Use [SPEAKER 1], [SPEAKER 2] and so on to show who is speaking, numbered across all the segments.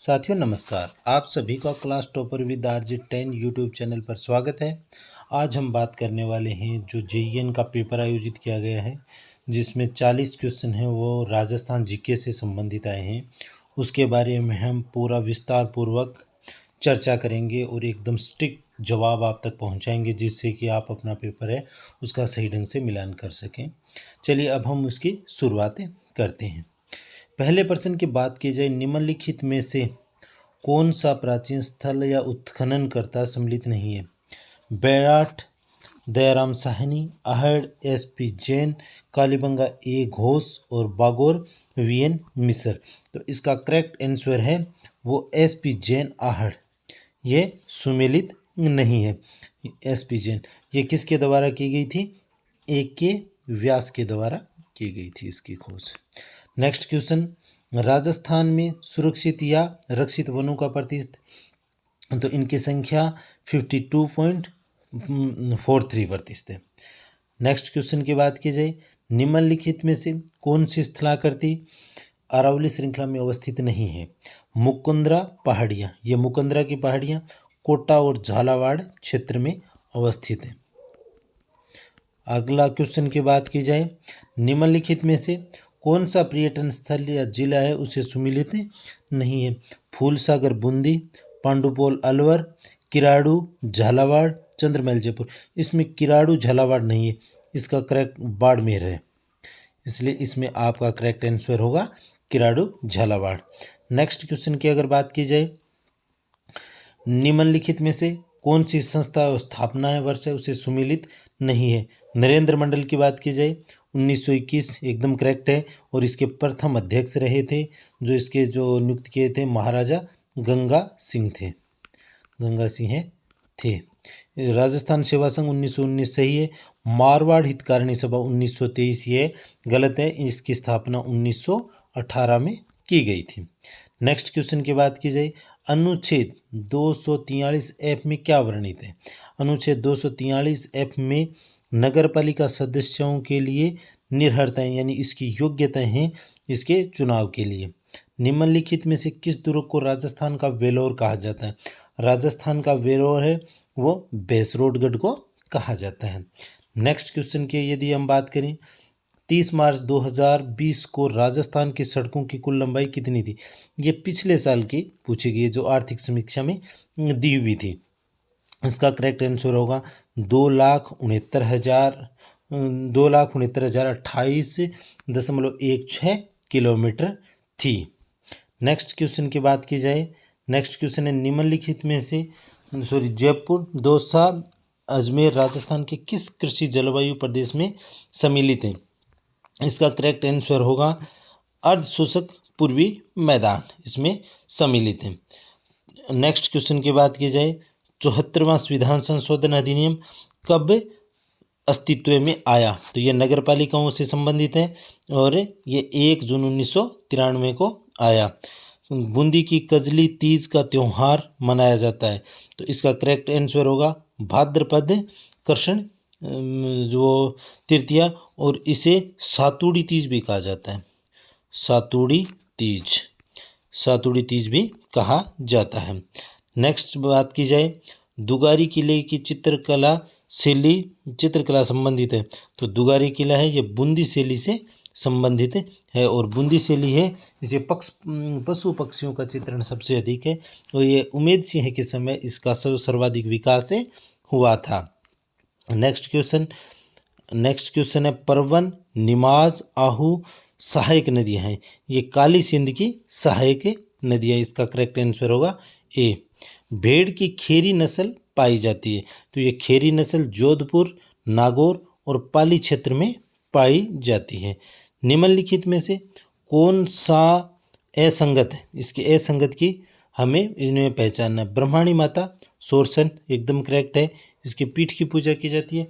[SPEAKER 1] साथियों नमस्कार, आप सभी का class topper with RJ 10 YouTube channel पर स्वागत है। आज हम बात करने वाले हैं जो जेईएन का पेपर आयोजित किया गया है, जिसमें 40 क्वेश्चन हैं वो राजस्थान जीके से संबंधित आए हैं। उसके बारे में हम पूरा विस्तार पूर्वक चर्चा करेंगे और एकदम स्ट्रिक्ट जवाब आप तक पहुंचाएंगे, जिससे कि आप अपना पेपर है उसका सही ढंग से मिलान कर सकें। चलिए अब हम उसकी शुरुआत करते हैं। पहले प्रश्न की बात की जाए, निम्नलिखित में से कौन सा प्राचीन स्थल या उत्खननकर्ता सम्मिलित नहीं है? बैराट दयाराम साहनी, आहड़ एसपी जैन, कालीबंगा ए घोष और बागोर वीएन मिश्र। तो इसका करेक्ट आंसर है वो एसपी जैन आहड़, ये सुमेलित नहीं है। एसपी जैन ये किसके द्वारा की गई थी? AK व्यास के द्वारा की गई थी इसकी खोज। नेक्स्ट क्वेश्चन, राजस्थान में सुरक्षित या रक्षित वनों का प्रतिशत, तो इनकी संख्या 52.43% है। नेक्स्ट क्वेश्चन की बात की जाए, निम्नलिखित में से कौन सी स्थलाकृति अरावली श्रृंखला में अवस्थित नहीं है? मुकुंदरा पहाड़ियाँ, ये मुकुंदरा की पहाड़ियाँ कोटा और झालावाड़ क्षेत्र में अवस्थित है। अगला क्वेश्चन की बात की जाए, निम्नलिखित में से कौन सा पर्यटन स्थल या जिला है उसे सुमेलित नहीं है? फूलसागर बूंदी, पांडुपोल अलवर, किराड़ू झालावाड़, चंद्रमैल जयपुर। इसमें किराड़ू झालावाड़ नहीं है, इसका करेक्ट बाड़मेर है, इसलिए इसमें आपका करेक्ट आंसर होगा किराड़ू झालावाड़। नेक्स्ट क्वेश्चन की अगर बात की जाए, निम्नलिखित में से कौन सी संस्था और स्थापना है वर्ष है उसे सुमेलित नहीं है? नरेंद्र मंडल की बात की जाए 1921 एकदम करेक्ट है, और इसके प्रथम अध्यक्ष रहे थे जो इसके जो नियुक्त किए थे महाराजा गंगा सिंह थे। राजस्थान सेवा संघ 1919 सही है। मारवाड़ हितकारिणी सभा 1923 ये गलत है, इसकी स्थापना 1918 में की गई थी। नेक्स्ट क्वेश्चन की बात की जाए, अनुच्छेद 243F में क्या वर्णित है? अनुच्छेद 243F में नगरपालिका सदस्यों के लिए निर्हरताएं यानी इसकी योग्यताएं हैं इसके चुनाव के लिए। निम्नलिखित में से किस दुर्ग को राजस्थान का वेलोर कहा जाता है? राजस्थान का वेलोर है वो भैंसरोडगढ़ को कहा जाता है। नेक्स्ट क्वेश्चन की यदि हम बात करें, 30 मार्च 2020 को राजस्थान की सड़कों की कुल लंबाई कितनी थी? ये पिछले साल की पूछी गई जो आर्थिक समीक्षा में दी हुई थी। इसका करेक्ट आंसर होगा 2,69,028.16 किलोमीटर थी। नेक्स्ट क्वेश्चन की बात की जाए, नेक्स्ट क्वेश्चन है, निम्नलिखित में से जयपुर, दौसा, अजमेर राजस्थान के किस कृषि जलवायु प्रदेश में सम्मिलित हैं? इसका करेक्ट आंसर होगा अर्ध शुष्क पूर्वी मैदान इसमें सम्मिलित है। नेक्स्ट क्वेश्चन की बात की जाए, 74वां संविधान संशोधन अधिनियम कब अस्तित्व में आया? तो ये नगर पालिकाओं से संबंधित है और ये 1 जून 1993 को आया। बूंदी की कजली तीज का त्यौहार मनाया जाता है, तो इसका करेक्ट आंसर होगा भाद्रपद कृष्ण जो तृतीया, और इसे सातुड़ी तीज भी कहा जाता है। सातुड़ी तीज भी कहा जाता है। नेक्स्ट बात की जाए, दुगारी किले की चित्रकला संबंधित है, तो दुगारी किला है ये बूंदी शैली से संबंधित है, और बूंदी शैली है इसे पशु पक्षियों का चित्रण सबसे अधिक है, और ये उमेद सिंह के समय इसका सर्वाधिक विकास हुआ था। नेक्स्ट क्वेश्चन है, परवन, निमाज, आहू सहायक नदियाँ हैं, ये काली सिंध की सहायक नदियाँ, इसका करेक्ट आंसर होगा ए। भेड़ की खेरी नस्ल पाई जाती है, तो ये खेरी नस्ल जोधपुर, नागौर और पाली क्षेत्र में पाई जाती है। निम्नलिखित में से कौन सा असंगत है? इसके असंगत की हमें इनमें पहचानना है। ब्रह्माणी माता सोरसन एकदम करेक्ट है, इसके पीठ की पूजा की जाती है।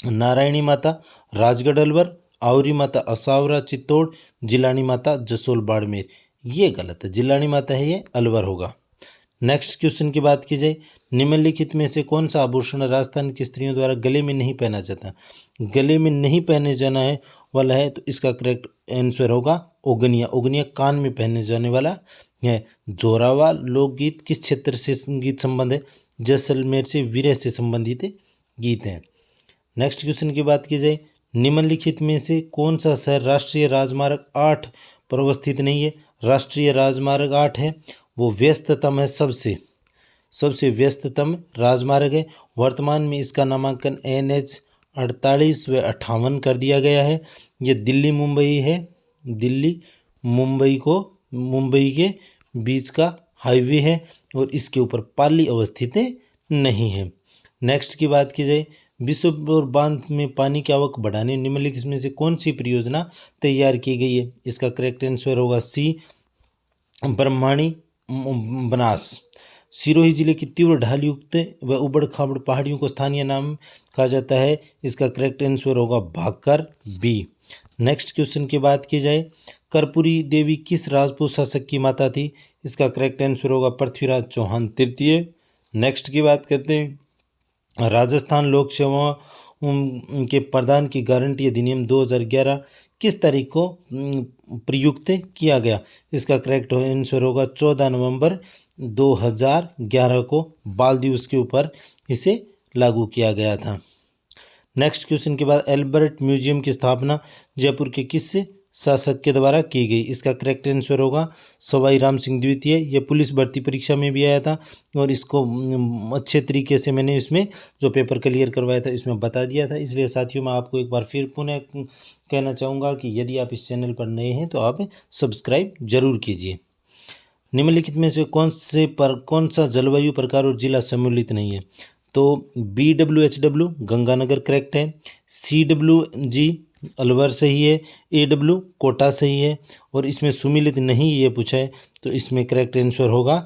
[SPEAKER 1] नारायणी माता राजगढ़ अलवर, आउरी माता असावरा चित्तौड़, जिलानी माता जसोल बाड़मेर, ये गलत है, जिलानी माता है ये अलवर होगा। नेक्स्ट क्वेश्चन की बात की जाए, निम्नलिखित में से कौन सा आभूषण राजस्थान की स्त्रियों द्वारा गले में नहीं पहना जाता? गले में नहीं पहने जाना है वाला है, तो इसका करेक्ट आंसर होगा ओगनिया। ओगनिया कान में पहने जाने वाला है। जोरावर लोकगीत किस क्षेत्र से गीत संबंध है? जैसलमेर से वीर से संबंधित गीत हैं। नेक्स्ट क्वेश्चन की बात की जाए, निम्नलिखित में से कौन सा शहर राष्ट्रीय राजमार्ग 8 पर अवस्थित नहीं है? राष्ट्रीय राजमार्ग 8 है वो व्यस्ततम है, सबसे व्यस्ततम राजमार्ग है। वर्तमान में इसका नामांकन NH 48 व 58 कर दिया गया है। ये दिल्ली मुंबई है, दिल्ली मुंबई के बीच का हाईवे है और इसके ऊपर पाली अवस्थित नहीं है। नेक्स्ट की बात की जाए, बिशनपुर बांध में पानी की आवक बढ़ाने निम्नलिखित में से कौन सी परियोजना तैयार की गई है? इसका करेक्ट आंसर होगा सी, ब्रह्मणी बनास। सिरोही जिले की तीव्र ढाल युक्त व उबड़ खाबड़ पहाड़ियों को स्थानीय नाम कहा जाता है। इसका करेक्ट आंसर होगा भाकर बी। नेक्स्ट क्वेश्चन की बात की जाए, कर्पूरी देवी किस राजपूत शासक की माता थी? इसका करेक्ट आंसर होगा पृथ्वीराज चौहान तृतीय। नेक्स्ट की बात करते हैं, राजस्थान लोक सेवा के प्रदान की गारंटी अधिनियम 2011 किस तारीख को प्रयुक्त किया गया? इसका करेक्ट आंसर होगा 14 नवंबर 2011 को बाल दिवस के ऊपर इसे लागू किया गया था। नेक्स्ट क्वेश्चन के बाद, एल्बर्ट म्यूजियम की स्थापना जयपुर के किस शासक के द्वारा की गई? इसका करेक्ट आंसर होगा सवाई राम सिंह द्वितीय। यह पुलिस भर्ती परीक्षा में भी आया था और इसको अच्छे तरीके से मैंने इसमें जो पेपर क्लियर करवाया था इसमें बता दिया था। इसलिए साथियों मैं आपको एक बार फिर पुनः कहना चाहूँगा कि यदि आप इस चैनल पर नए हैं तो आप सब्सक्राइब जरूर कीजिए। निम्नलिखित में से कौन सा जलवायु प्रकार और जिला सम्मिलित नहीं है? तो BWHW गंगानगर करेक्ट है, CWG अलवर सही है, AW कोटा सही है और इसमें सुमिलित नहीं ये पूछा है तो इसमें करेक्ट आंसर होगा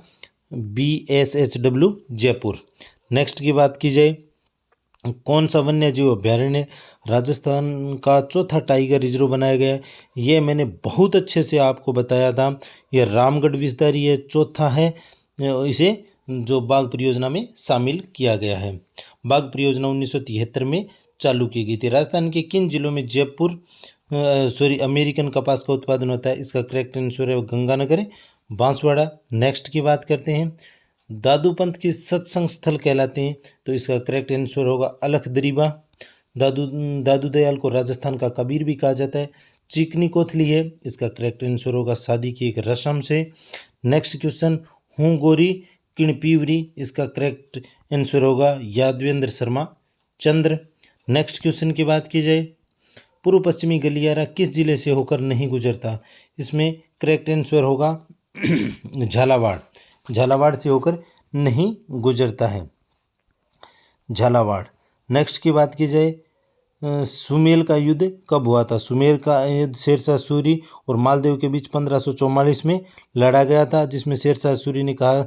[SPEAKER 1] BSHW जयपुर। नेक्स्ट की बात की जाए, कौन सा वन्य जीव अभ्यारण्य राजस्थान का चौथा टाइगर रिजर्व बनाया गया है? ये मैंने बहुत अच्छे से आपको बताया था। यह रामगढ़ विस्तारी है, चौथा है, इसे जो बाघ परियोजना में शामिल किया गया है। बाघ परियोजना 1973 में चालू की गई थी। राजस्थान के किन जिलों में अमेरिकन कपास का उत्पादन होता है? इसका करेक्ट आंसर है गंगानगर बांसवाड़ा। नेक्स्ट की बात करते हैं, दादू पंथ की सत्संग स्थल कहलाते हैं तो इसका करेक्ट आंसर होगा अलख-दरीबा। दादू दयाल को राजस्थान का कबीर भी कहा जाता है। चिकनी कोथली है, इसका करेक्ट आंसर होगा शादी की एक रस्म से। नेक्स्ट क्वेश्चन, हूँ गोरी किणपीवरी, इसका करेक्ट आंसर होगा यादवेंद्र शर्मा चंद्र। नेक्स्ट क्वेश्चन की बात की जाए, पूर्व पश्चिमी गलियारा किस जिले से होकर नहीं गुजरता? इसमें करेक्ट आंसर होगा झालावाड़ से होकर नहीं गुजरता है, झालावाड़। नेक्स्ट की बात की जाए, सुमेल का युद्ध कब हुआ था? सुमेल का युद्ध शेरशाह सूरी और मालदेव के बीच 1544 में लड़ा गया था, जिसमें शेरशाह सूरी ने कहा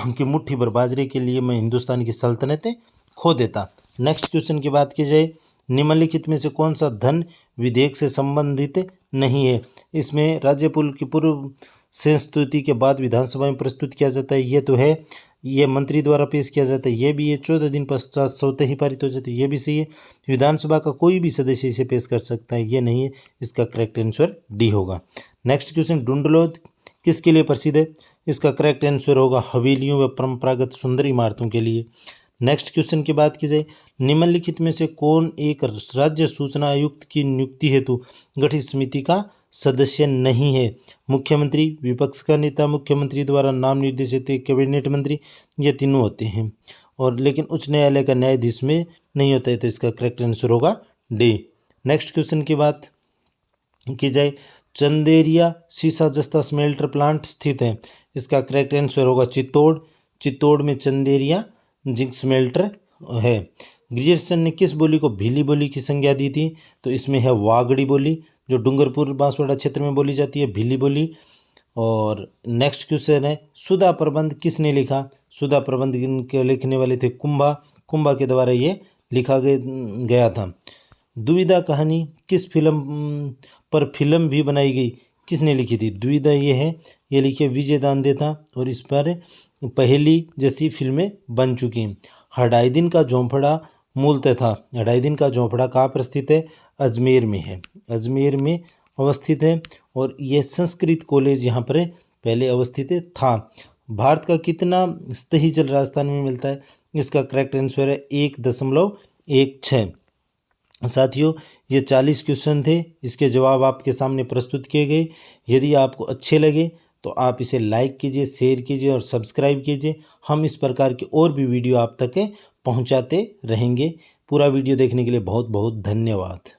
[SPEAKER 1] कि मुट्ठी भर बाजरे के लिए मैं हिंदुस्तान की सल्तनत खो देता। नेक्स्ट क्वेश्चन की बात की जाए, निम्नलिखित में से कौन सा धन विधेयक से संबंधित नहीं है? इसमें राज्यपाल की पूर्व संस्तुति के बाद विधानसभा में प्रस्तुत किया जाता है, ये तो है। ये मंत्री द्वारा पेश किया जाता है, ये भी है। 14 दिन पश्चात स्वतः ही पारित हो जाता है, ये भी सही है। विधानसभा का कोई भी सदस्य इसे पेश कर सकता है, ये नहीं है। इसका करेक्ट आंसर डी होगा। नेक्स्ट क्वेश्चन, डुंडलोद किसके लिए प्रसिद्ध है? इसका करेक्ट आंसर होगा हवेलियों व परंपरागत सुंदर इमारतों के लिए। नेक्स्ट क्वेश्चन की बात की जाए, निम्नलिखित में से कौन एक राज्य सूचना आयुक्त की नियुक्ति हेतु गठित समिति का सदस्य नहीं है? मुख्यमंत्री, विपक्ष का नेता, मुख्यमंत्री द्वारा नाम निर्देशित कैबिनेट मंत्री, ये तीनों होते हैं। और लेकिन उच्च न्यायालय का न्यायाधीश में नहीं होता है, तो इसका करेक्ट आंसर होगा डी। नेक्स्ट क्वेश्चन की बात की जाए, चंदेरिया सीसा जस्ता स्मेल्टर प्लांट स्थित है, इसका करेक्ट आंसर होगा चित्तौड़ में चंदेरिया जिंक स्मेल्टर है। ग्रियर्सन ने किस बोली को भीली बोली की संज्ञा दी थी? तो इसमें है वागड़ी बोली, जो डूंगरपुर बांसवाड़ा क्षेत्र में बोली जाती है, भीली बोली। और नेक्स्ट क्वेश्चन है, सुधा प्रबंध किसने लिखा? सुधा प्रबंध के लिखने वाले थे कुंभा के द्वारा ये लिखा गया था। दुविधा कहानी किस फिल्म पर फिल्म भी बनाई गई, किसने लिखी थी? दुविधा ये लिखी विजय दांदे था और इस पर पहली जैसी फिल्में बन चुकी हैं। हडाई दिन का झोंपड़ा मूलतः था। 2.5 दिन का झोंपड़ा कहाँ पर स्थित है? अजमेर में है, अजमेर में अवस्थित है। और ये संस्कृत कॉलेज यहाँ पर पहले अवस्थित था। भारत का कितना सतही जल राजस्थान में मिलता है? इसका करेक्ट आंसर है 1.16। साथियों, ये 40 क्वेश्चन थे, इसके जवाब आपके सामने प्रस्तुत किए गए। यदि आपको अच्छे लगे तो आप इसे लाइक कीजिए, शेयर कीजिए और सब्सक्राइब कीजिए। हम इस प्रकार की और भी वीडियो आप तक पहुंचाते रहेंगे। पूरा वीडियो देखने के लिए बहुत बहुत धन्यवाद।